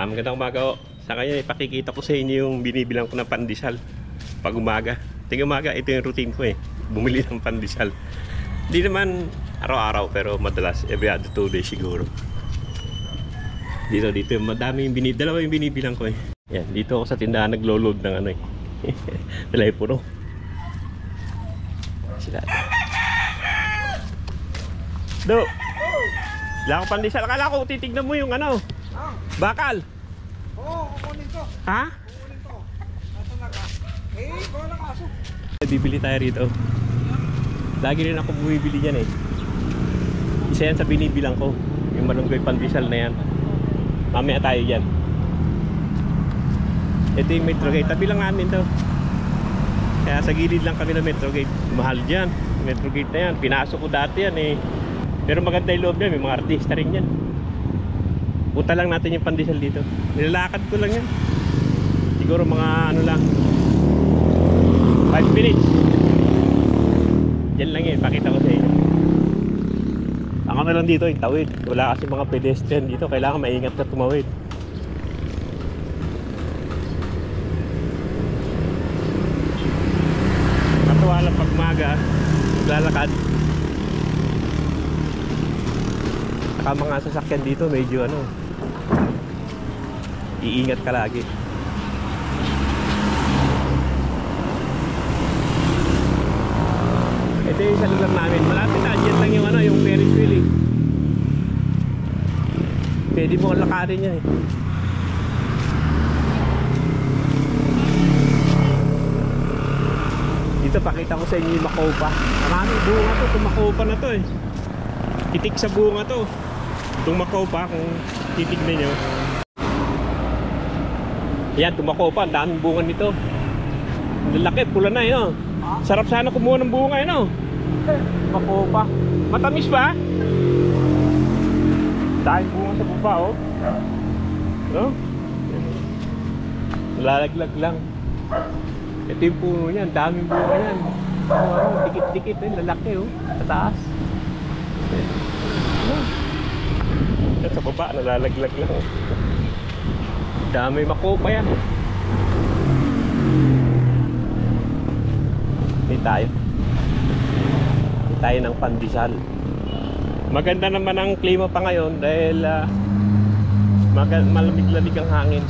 Magandang umaga ho. Sa kanya ipakikita ko sa inyo yung binibilang ko ng pandesal pag umaga. Tingnan umaga, ito yung routine ko bumili ng pandesal. Hindi naman araw-araw pero madalas every other 2 days siguro. Dito madami yung dalawa yung binibilang ko Yan, dito ako sa tindahan naglo-load ng telepono. Sila. Do. Wala ko pandesal. Akala ko titignan mo yung bakal. Oo, kukunin ko. Ha? Kukunin ko. Nasa na ka? Gawa na kaso. Bibili tayo rito. Lagi rin ako bumibili yan Isa yan sa binibilang ko. Yung malunggay pandesal na yan. Mamaya tayo yan. Ito yung Metro Gate. Tabi lang namin to. Kaya sa gilid lang kami ng Metro Gate. Mahal dyan. Metro Gate na yan. Pinasok ko dati yan Pero maganda yung loob niya. May mga artista rin yan. Punta lang natin yung pandesal dito. Nilalakad ko lang yan. Siguro mga lang 5 minutes. Diyan lang pakita ko sa inyo. Ang lang dito yung tawid. Wala kasi mga pedestrian dito. Kailangan maingat na tumawid. Natuwa lang pag umaga lalakad. Saka mga sasakyan dito medyo iingat ka lagi. Ito yung isa lugar namin. Malapit na. Diyan lang yung yung Ferris wheel Pwede mo lakarin yan Dito pakita ko sa inyo yung makopa. Maraming bunga to. Itong makopa na to Itik sa bunga to. Itong makopa kung titignan nyo. Yan, tumakopa, ang daming bunga nito. Lalaki, pula na Sarap sana kumuha ng bunga Makopa. Matamis ba? Dahil bunga sa baba Lalaglag lang. Ito yung puno niyan, daming bunga yan. Dikit-dikit lalaki sa taas. Sa baba, nalalaglag lang Dami makopa yan. Hindi tayo ng pandesal. Maganda naman ang klima pa ngayon dahil malamig-lamig ang hangin.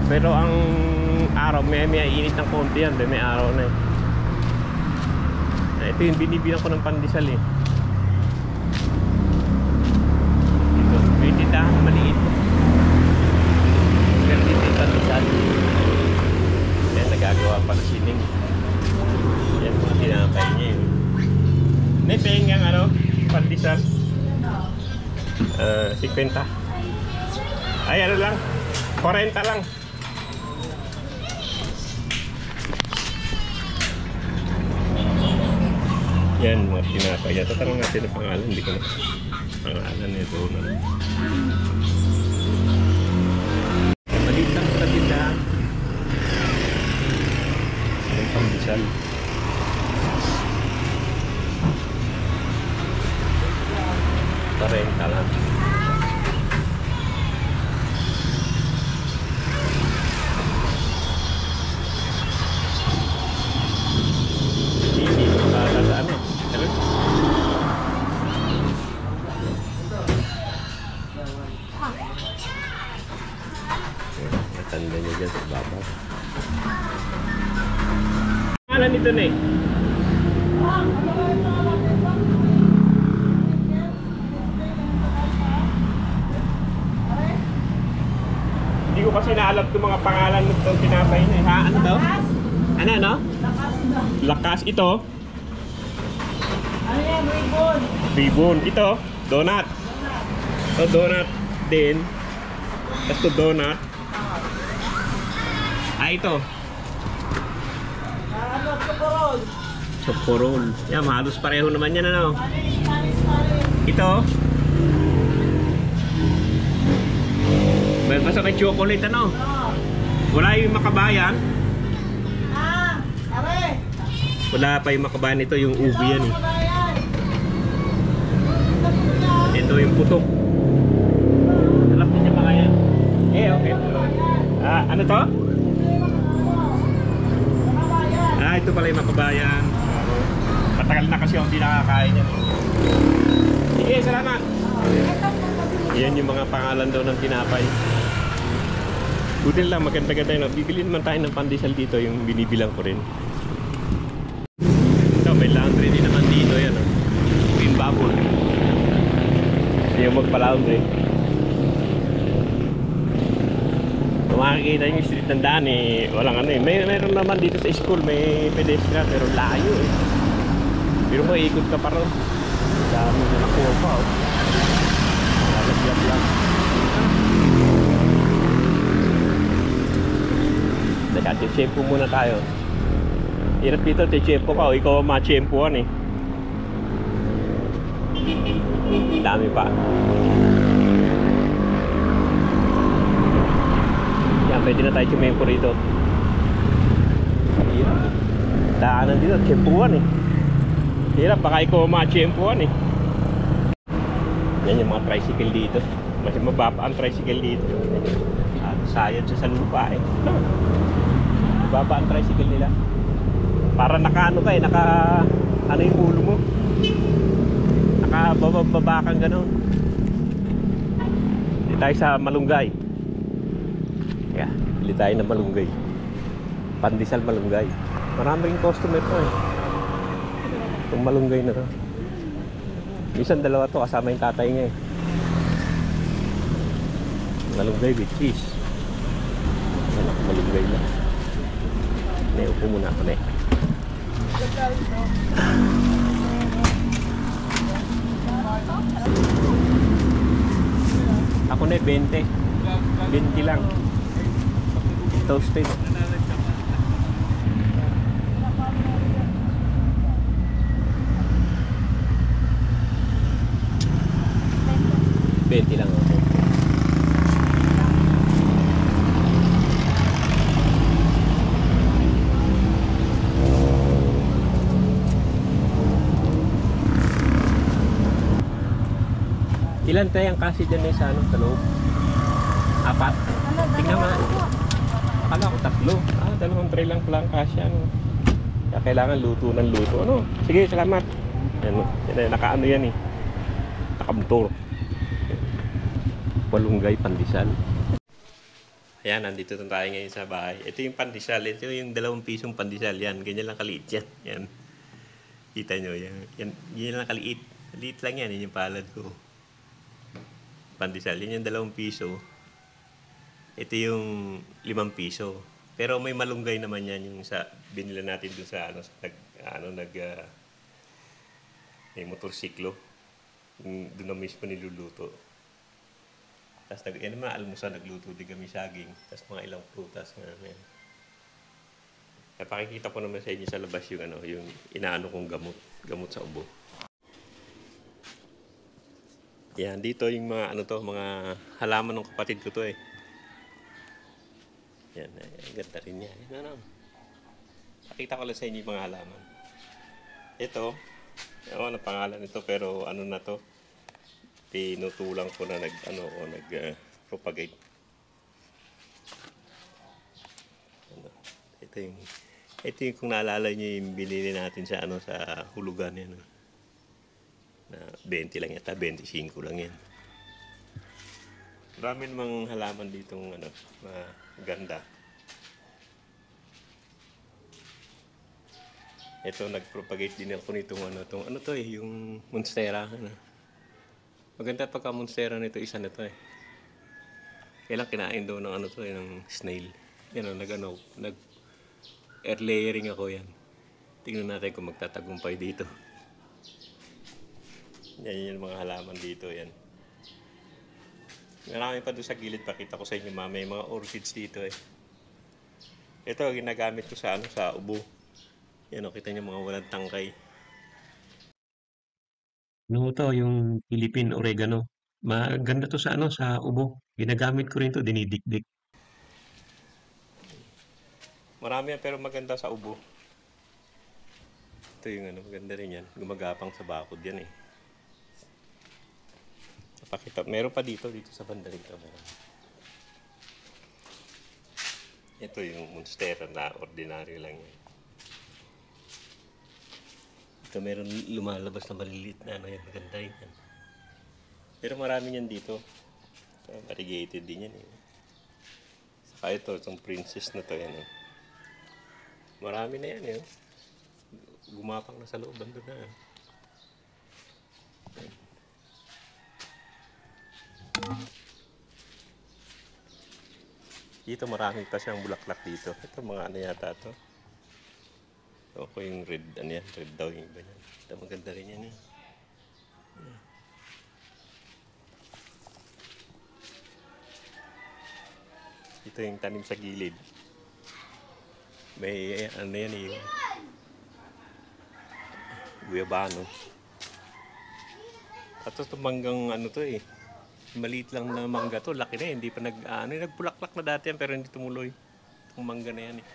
Pero ang araw may init ng konti yan dahil may araw na Ito yung binibilang ko ng pandesal Dito, may tindahan na maliit pero dito yung pandesal. Yan, nagagawa pa na sining. Yan, mga tinapay niya May pengang pandesal 50. Ay lang 40 lang. Yan, mga tinapay. Tatanong natin ang pangalan. Hindi ko na pangalan nito maliit lang sa tindahan. Yung pandesal. Renta lang. Hindi makakala Matanda niya dyan sa baba. Ano nito Hindi ko kasi naalam itong mga pangalan ng tinapay Ha? Ano daw? Ano? Lakas ito. Ano yan? Ribbon. Ribbon. Ito, donut. Ito, donut din. Ito, donut. Ito. Chocorol. Chocorol. Yan, halos pareho naman yan Ito. Basta may chocolate Wala yung makabayan. Wala pa yung makabayan ito, yung ubi yan Ito yung putok. Alam niyo bakit? Ano to? Ito pala yung makabayan. Matagal na kasi ako hindi nakakain yan. Sige, salamat. Yan yung mga pangalan daw ng tinapay. Buti lang, maganda-ganda yun. Bibili naman tayo ng pandesal dito, yung binibilang ko rin. Ito, may laundry din naman dito yan. Green bubble. Yung magpa-laundry. Kung makikita yung street ng daan walang ano Mayroon naman dito sa school, may pedestrian, pero layo Pero maikot ka pa ron. Dami na nakuha pa Lalagyan lang. Teka, tiyempo muna tayo. Hirap dito, tiyempo ka ikaw ang matiyempoan Dami pa. Yan, pwede na tayo tiyempo rito. Hirap. Daanan dito, tiyempoan Hirap, baka ikaw ang matiyempoan Yan yung mga tricycle dito. Mas mababa ang tricycle dito. Sayad siya sa lupa Mababa ang tricycle nila. Para naka-ano ka ano yung ulo mo. Nakababa kang gano'n. Hindi tayo sa malunggay. Yeah, hindi tayo na malunggay. Pandesal malunggay. Maraming customer to Itong malunggay na to. Minsan dalawa to kasama yung tatay niya Malunggay with cheese. Malunggay lang. Upo muna ako Ako 20. 20 lang. Toasted. Benti lang ako. Ilan tayo ang kasi dyan sa sa loob? 4? Tingnan mo. Akala ko 3. Dalawang tray lang pala ang kasya. Kaya kailangan luto ng luto. Sige, salamat. Nakaano yan Nakamotor. Malunggay, pandesal. Ayan, nandito na tayo ngayon sa bahay. Ito yung pandesal. Ito yung 2 pisong pandesal. Yan, ganyan lang kaliit yan. Yan. Kita nyo, yan. Ganyan lang kaliit. Liit lang yan. Yan yung palad ko. Pandesal. Yan yung 2 piso. Ito yung 5 piso. Pero may malunggay naman yan yung sa binila natin dun sa may motorsiklo. Doon na mismo niluluto. Tapos yan naman almusal, nagluto din kami saging. Tapos mga ilang prutas namin. Kaya pakikita ko naman sa inyo sa labas yung yung inaano kong gamot sa ubo. Yan, dito yung mga mga halaman ng kapatid ko to Yan, ganda rin niya. Yan, pakita ko lang sa inyo yung mga halaman. Ito, ano pangalan nito pero na to? Tinutulang ko na nag-propagate. Ito yung kung naalala niyo yung binili natin sa sa hulugan yan. Na 20 lang yata, 25 lang yan. Marami namang halaman ditong maganda. Ito nag-propagate din ako nitong yung monstera. Maganda pagka monstera nito, isa na to Kailang kinain daw ng ng snail. Yan nag-air layering ako yan. Tingnan natin kung magtatagumpay dito. Yan yung mga halaman dito yan. Marami pa doon sa gilid, pakita ko sa inyo may mga orchids dito Ito ginagamit ko sa sa ubo. Yan kita niyo mga walang tangkay. To yung Philippine oregano. Maganda to sa sa ubo. Ginagamit ko rin to, dinidikdik. Marami pero maganda sa ubo. Ito yung maganda rin yan. Gumagapang sa bakod yan Pakita, meron pa dito sa banda rito. Ito yung monstera na ordinaryo lang yan. Ito meron lumalabas na maliliit na ano yan. Maganda rin yan. Pero marami yan dito. So, variegated din yan eh. Saka ito, itong princess na to yan eh. Marami na yan eh. Gumapang na sa loob. Bando na. Dito marami pa siyang bulaklak dito. Ito mga ano yata to. Ako yung red, ano yan, red daw yung iba yan. Ito maganda rin yan eh. Ito yung tanim sa gilid. May ano yan eh. Guyabano. At ito manggang ano to eh. Maliit lang na mangga to, laki na eh. Hindi pa nagpulaklak na dati yan pero hindi tumuloy. Itong mangga na yan eh.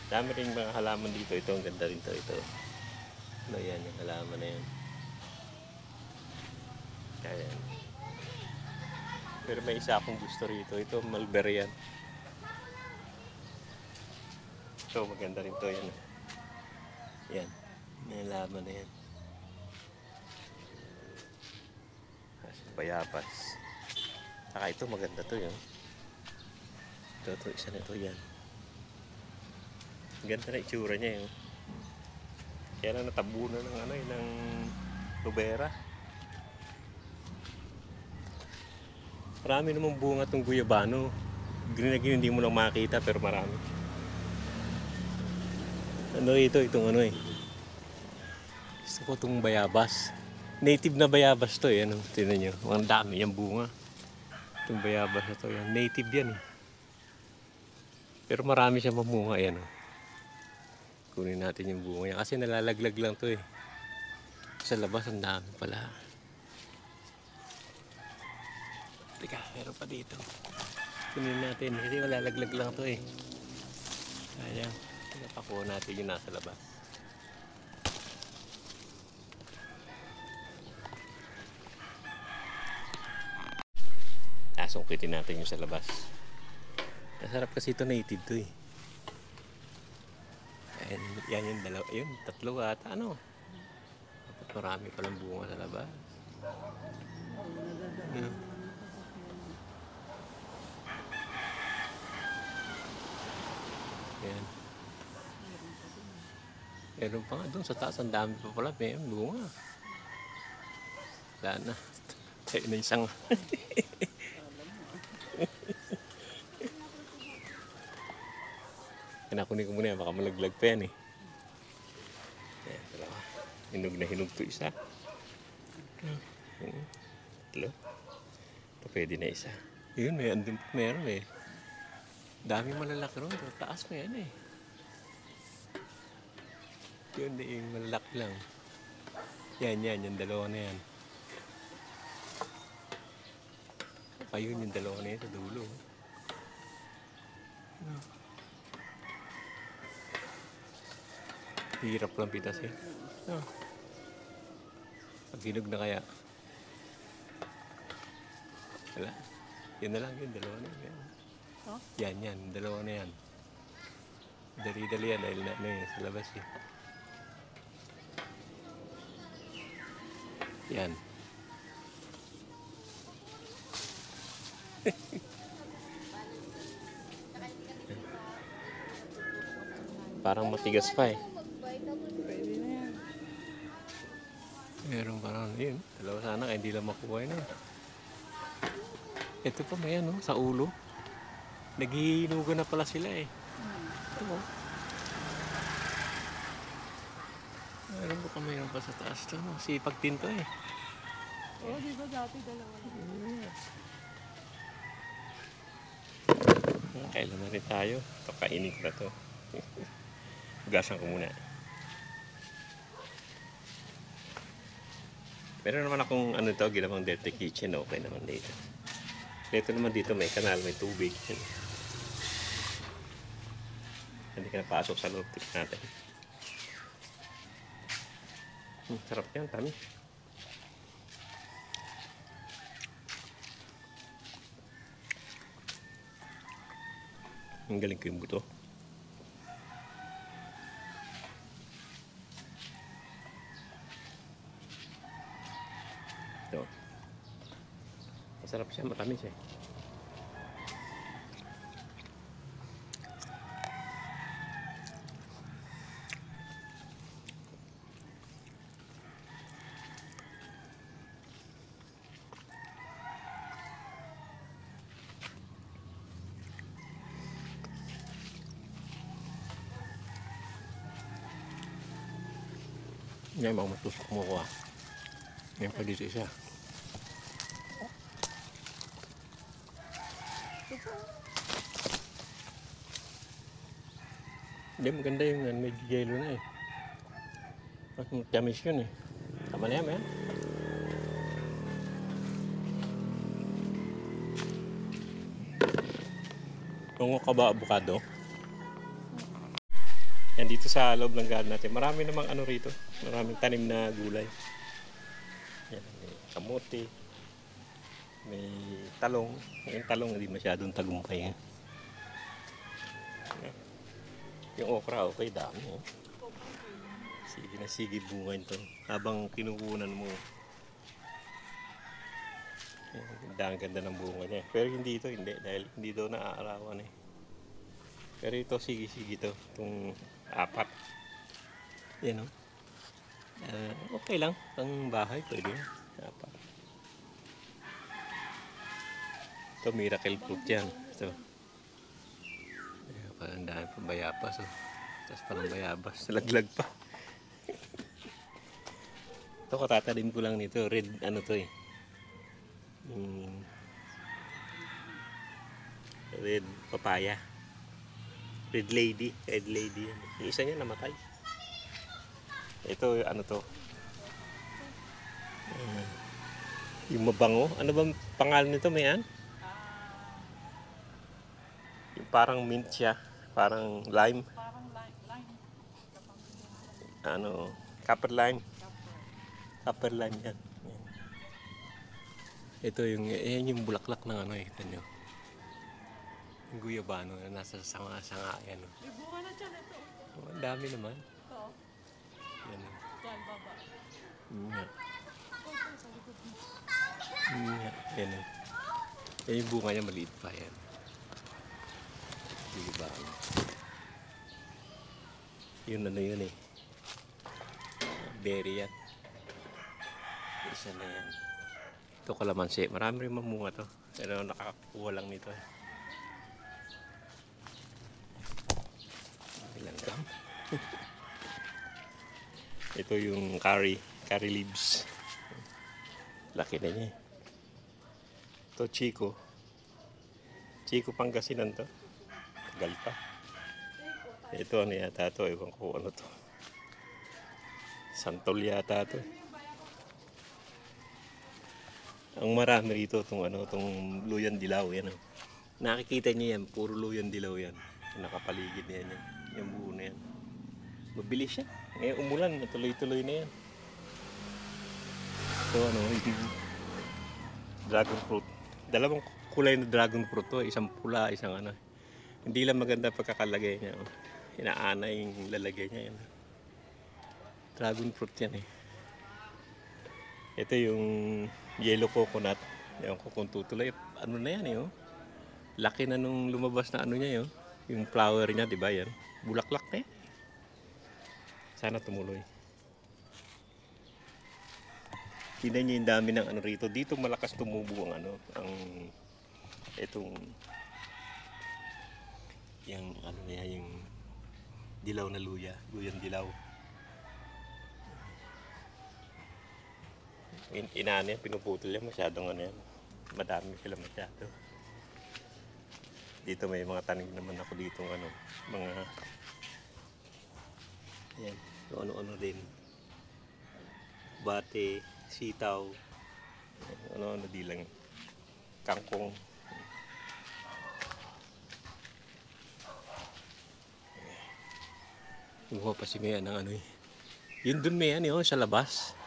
Dami rin mga halaman dito. Ito ang ganda rin to. Ito. Ano yan, yung halaman na yan. Ayan. Pero may isa akong gusto rito. Ito, mulberry yan. So, maganda rin to yan. Yan. May halaman na yan. Bayabas. Saka ito, maganda to yun. Ito, isa na ito yan. Ganda na itsura niya yun. Kaya lang natabunan ng ano ng lubera. Marami namang bunga itong guyabano. Green na green, hindi mo lang makita pero marami. Ano ito? Itong ano eh. Gusto ko itong bayabas. Native na bayabas to eh. Ano? Tignan nyo. Ang dami yung bunga. Itong bayabas na to. Yan. Native yan eh. Pero marami siya mamunga. Ayan oh. Kunin natin yung bunga niya. Kasi nalalaglag lang to eh. Sa labas ang dami pala. Teka, meron pa dito. Kunin natin. Kasi malalaglag lang to eh. Ayan. Pakuha natin yung nasa labas. Sungkitin natin yung sa labas. Masarap kasi ito, native to eh. And yan yung dalawa, yun, tatlo ata, ano. Marami palang bunga sa labas. Yan. Meron pa nga doon sa taas, ang dami pa pala, may bunga. Wala na. Tayo na isang. Kinakunin ko muna yan, baka malaglag pa yan eh. Ayan, dalawa. Hinog na hinog to isa. Tatlo. Ito pwede na isa. Yun, may andun pa meron eh. Dami malalaki ron. Taas mo yan eh. Yun eh, yung malalaki lang. Yan, yung dalawa na yan. Ayun, yung dalawa na yan sa dulo. Hirap lang pitas eh. Pag hinog na kaya. Wala. Yun na lang yun, dalawa na yan. Yan, dalawa na yan. Dali-dali yan dahil na yun sa labas eh. Yan. Parang matigas pa eh. Pwede na yan. Meron parang yun. Dalawa sana kaya hindi lang makuha yun eh. Ito pa may ano, sa ulo. Naghihinugan na pala sila eh. Ito mo. Meron pa mayroon pa sa taas ito. Sipag din to eh. Oo, di ba dati dalawa lang? Kailan na rin tayo. Ito, kainin ko na to. Hugasan ko muna. Meron naman akong ano to, ginawang dirty kitchen. Okay naman dito. Dito naman dito may kanal, may tubig. Hindi ka napasok sa loob. Tignan natin. Sarap yan, tami. Ang galing ko yung buto. Ito. Masarap siya, matamis eh. Yan, mga matusok mo ko ah. Yan pa dito isa. Hindi, maganda yung may yelo na eh. Ang tamis yun eh. Tama na yan, yan. Tungo ka ba avocado? Yan dito sa loob ng garden natin. Marami namang ano rito. Maraming tanim na gulay. Yan, may kamote. May talong. Yung talong hindi masyadong tagumpay. Eh. Yung okra, okay, dami. Eh. Sige na sige bunga ito. Habang kinukunan mo. Ang ganda ng bunga niya. Pero hindi ito, hindi. Dahil hindi daw naaarawan eh. Pero ito, sige-sige ito. Itong 4. Yan o. Okay lang. Pang bahay, pwede yun. 4. Ito, miracle fruit yan. Ito. Parang dahil pa bayabas. Oh. Tapos parang bayabas. Laglag pa. Ito, katatalim ko lang nito. Red, ano to eh. Red papaya. Red lady. Red lady yan. Yung isa niya namatay. Ito, ano to? Yung mabango. Ano bang pangalan nito, mayan? Yung parang mint siya. Parang lime. Parang lime. Ano, copper lime. Copper lime yan. Ito yung, yung bulaklak ng ano eh. Ito nyo. Yung guyabano na nasa sanga-sanga yan. May bunga na dyan ito. Oh, ang dami naman. Ito. Yan. Dyan, baba. Nga. Ito, sa likod mo. Nga. Yan. Yan yung bunga niya maliit pa yan. Guyabano. Yun ano yun eh. Berry yan. Isa na yan. Ito kalamansi. Marami rin mamunga to. Pero nakakakuha lang nito eh. Ilan ka? Ito yung curry leaves. Laki na niya eh. Ito Chico Pangasinan to. Tagal pa. Ito ano yata to. Ewan ko ano to. Santol yata to. Ang marami rito itong ano, itong luyan dilaw yan. Nakikita niyo yan, puro luyan dilaw yan. Nakapaligid na yan, yung buo na yan. Mabilis siya. Ngayon umulan, tuloy-tuloy na yan. Ito ano, yung dragon fruit. Dalawang kulay na dragon fruit to, isang pula, isang ano. Hindi lang maganda pagkakalagay niya. Inaana yung lalagay niya yan. Dragon fruit yan eh. Ito yung yellow coconut. Ewan ko kung tutuloy. Ano na yan eh oh. Laki na nung lumabas na ano niya oh. Yung flower niya, di ba yan? Bulaklak na yan. Sana tumuloy. Tingnan niyo yung dami ng ano rito. Dito malakas tumubo ang ano. Ang itong yung ano na yan, yung dilaw na luya. Luyang dilaw. Inaano yan, pinuputol yan, masyadong ano yan. Madami sila masyado. Dito may mga tanim naman ako dito, ano, mga yan, ano-ano din. Bate, sitaw, ano-ano di lang. Kangkong. Buha pa si Maya ng ano eh. Yun dun may yan, sa labas.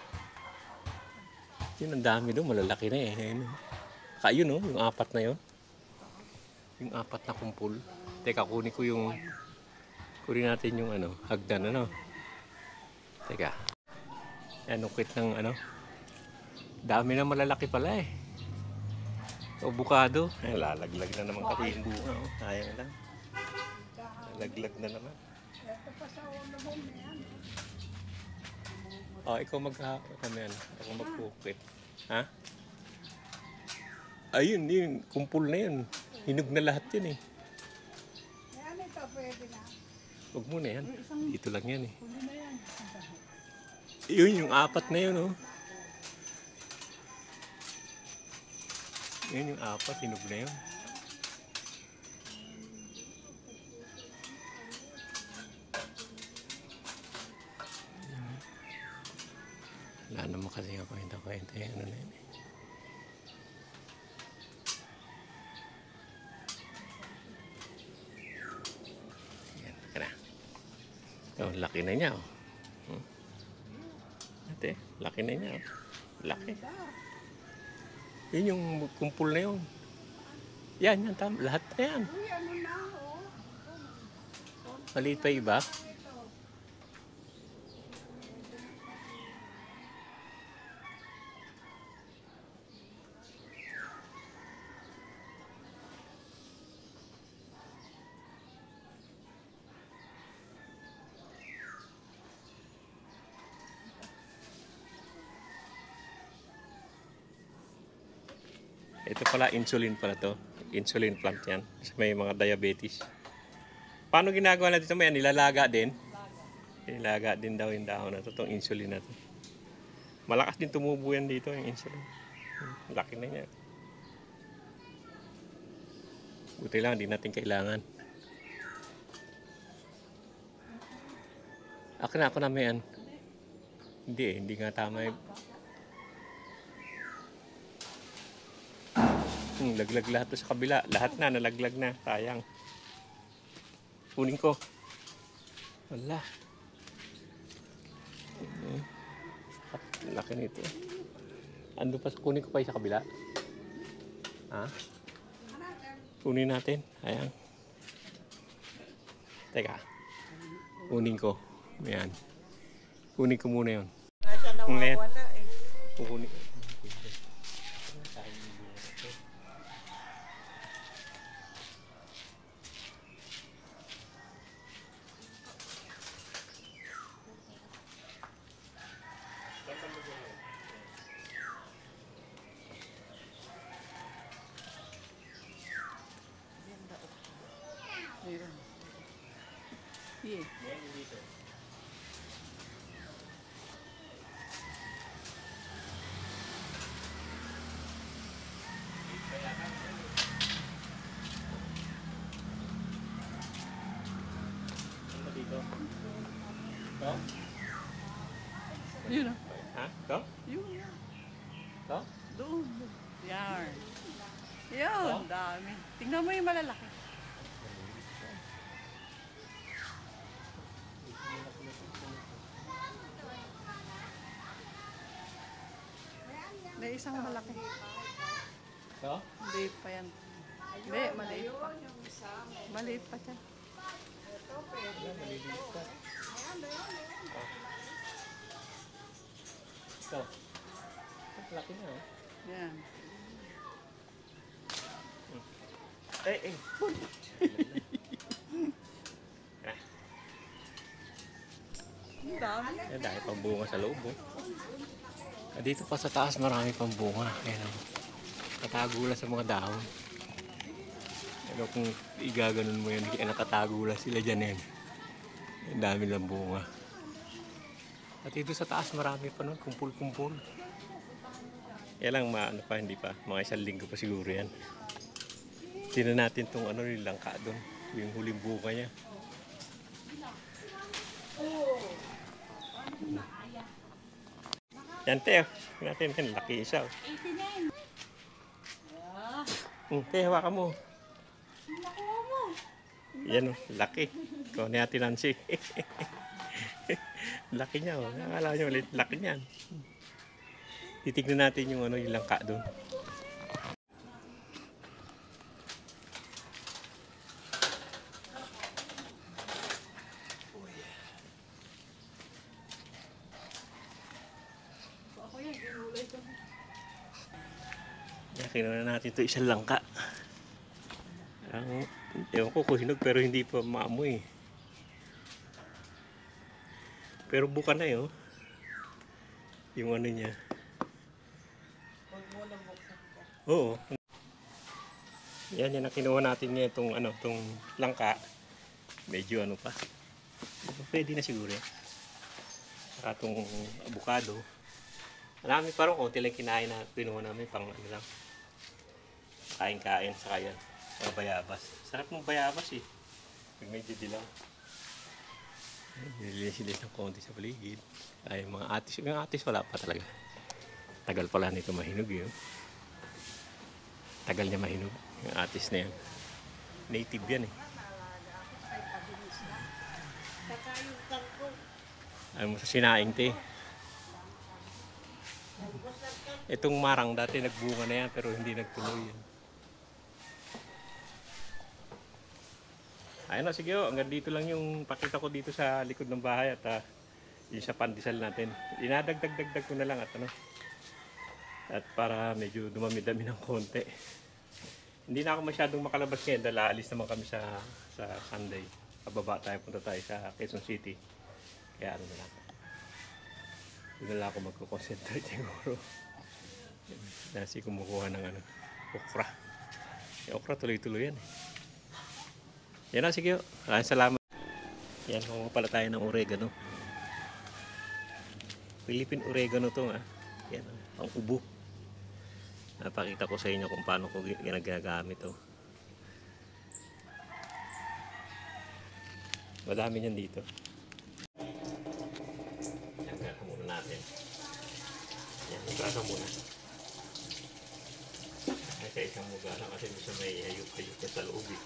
Yun, ang dami doon. Malalaki na eh. Ayun, yung 4 na yun. Yung 4 na kumpul. Teka, kunin natin yung ano, hagdan, ano. Teka. Yan, ukit ng ano. Dami na malalaki pala eh. Avocado. Ay, lalaglag na naman kasi yung bunga. Oh. Sayang lang. Lalaglag na naman. Ito pa sa ulo mo na yan. Oh, ikaw kami ano. Ako magkukit. Ha? Ayun, yun. Kumpul na yun. Hinog na lahat yun eh. Yan ito, pwede na. Huwag muna yan. Dito lang yan eh. Huli na yan. Yun, yung apat na yun oh. Yun yung apat, hinog na yun. Wala naman kasi nga kwenta-kwenta yung ano na yun. Yan, teka na. Oh, laki na niya oh. Ate, laki na niya oh. Laki. Yun yung kumpul na yun. Yan, tama. Lahat na yan. Uy, ano na, oh. Maliit pa iba. Ito pala, insulin pala to. Insulin plant yan. Kasi may mga diabetes. Paano ginagawa natin ito? May nilalaga din. Nilaga din daw yung dahon na ito. Itong insulin na ito. Malakas din tumubo yan dito, yung insulin. Laki na niya. Buti lang, hindi natin kailangan. Ako na may yan. Hindi nga tama yung... laglag lahat to sa kabila. Lahat na, nalaglag na. Sayang. Kunin ko. Wala. Laki nito. Ando pa, kunin ko pa sa kabila. Ha? Kunin natin. Ayan. Teka. Kunin ko. Ayan. Kunin ko muna yun. Nasa nawawala eh. Kukunin. Yeah. Dito. Ito? Yun ah. Ha? Ito? Yun yan. Ito? Doon. Yan. Yun, dami. Tingnan mo yung malalaki. May isang malaki. Ito? Maliit pa yan. Hindi, maliit pa. Maliit pa siya. Ito. Laki na oh. Yan. Eh. Ang dami. Yan, dahil pang bunga sa loob oh. Dito pa sa taas marami pang bunga. Ayan oh. Nakatago lang sa mga dahon. Pero kung igaganon mo yan, nakatago lang sila dyan yan. Ang dami lang bunga. At dito sa taas marami pa nun, kumpul-kumpul. Yan lang, ano pa, hindi pa. Mga isang linggo pa siguro yan. Tingnan natin itong ano, yung langka doon. Yung huling bunga niya. Yan, Teo. Natin yan, laki isa. 89. Teo, hawakan mo. Nakuha mo. Yan o, laki. Ikaw ni Ate Nancy. Laki niya o. Nakala niyo ulit, laki niyan. Titignan natin yung ano, yung langka doon. kinuha na natin ito isang langka. Ewan ko kung hinog pero hindi pa maamoy. Pero buka na yun. Yung ano niya. Huwag mo nang buksan ko. Oo. Yan ang kinuha natin ngayon itong ano, itong langka. Medyo ano pa. Pwede na siguro yan. Saka itong avocado. Marami pa rin konti lang kinain na pinuha namin pang ano lang. Kain-kain saka yan. Saka bayabas. Sarap ng bayabas eh. Pag medyo dilaw. Nililis ng konti sa paligid. Ay mga atis. Yung atis wala pa talaga. Tagal pala nito mahinog yun. Tagal niya mahinog. Yung atis na yan. Native yan eh. Ay mo sa sinaing te. Itong marang dati nagbunga na yan pero hindi nagtuloy yan. Ayun na, sige o. Hanggang dito lang yung pakita ko dito sa likod ng bahay at yung sa pandesal natin. Inadagdag-dagdag ko na lang at ano. At para medyo dumami-dami ng konti. Hindi na ako masyadong makalabas ngayon dahil aalis naman kami sa Sunday. Pababa tayo, punta tayo sa Quezon City. Kaya ano na lang. Doon na lang ako magko-concentrate siguro. Nasi kumukuha ng ano, okra. Yung okra tuloy-tuloy yan eh. Yan na, sige. Maraming salamat. Yan, kung pala tayo ng oregano. Philippine oregano to ha. Yan, ang ubo. Napakita ko sa inyo kung paano ko ginagamit to. Madami niyan dito. Yan, gata muna natin. Yan, gata muna. Kasi isang mugana kasi bisa may hayop-hayop ka sa loob eh.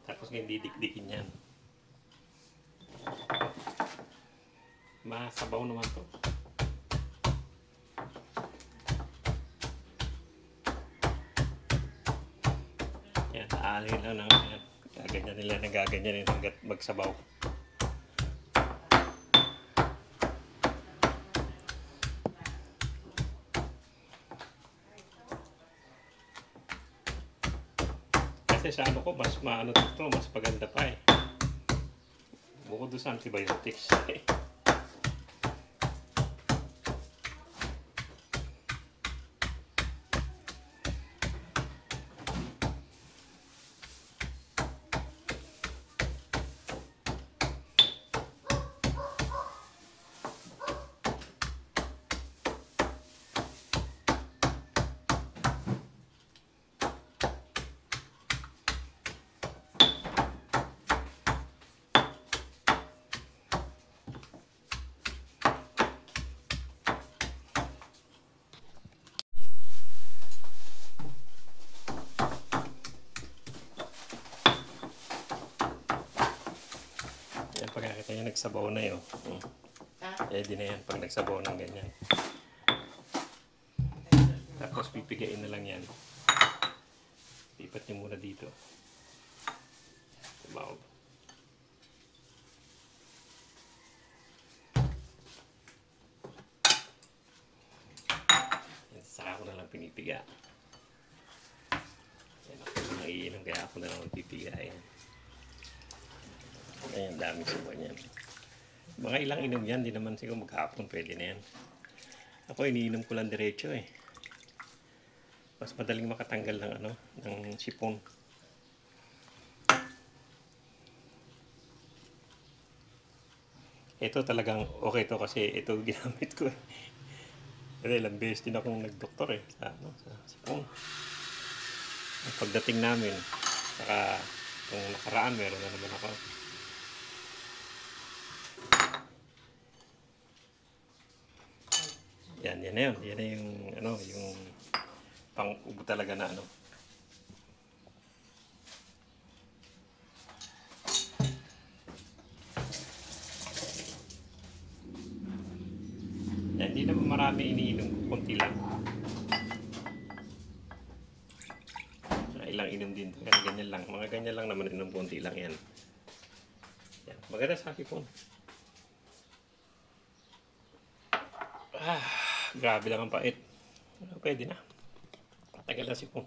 Tapos hindi dikdikin yan. Masabaw naman to. Yan, aalin lang ng yan. Gaganyan nila ng gaganyan hanggat magsabaw. Kasi sa ano ko, mas maano to, mas paganda pa eh. Bukod doon sa antibiotics. Yan, pag nakita nyo nagsabaw na yun. Ready na yan pag nagsabaw ng ganyan. Tapos pipigain na lang yan. Lipat nyo muna dito. Sabaw. Yan, saka ako na lang pinipiga. Yan, ako na iinom kaya ako na lang pipiga. Yan. Ayan, dami suba niyan. Mga ilang inom yan, di naman siguro maghapon pwede na yan. Ako iniinom ko lang diretso eh. Mas madaling makatanggal ng ano, ng sipon. Ito talagang okay to kasi ito ginamit ko eh. Kasi ilang beses din akong nagdoktor eh sa, ano, sa sipon. Ang pagdating namin, saka kung nakaraan meron na naman ako. Yan na yun. Yan na yung, ano, yung pang-ubo talaga na ano. Hindi naman marami iniinom, konti lang. Ilang inom din. Kaya ganyan lang. Mga ganyan lang naman inom, konti lang yan. Yan. Maganda sa sipon. Grabe lang ang pait. Pwede na. Tagal na sipon.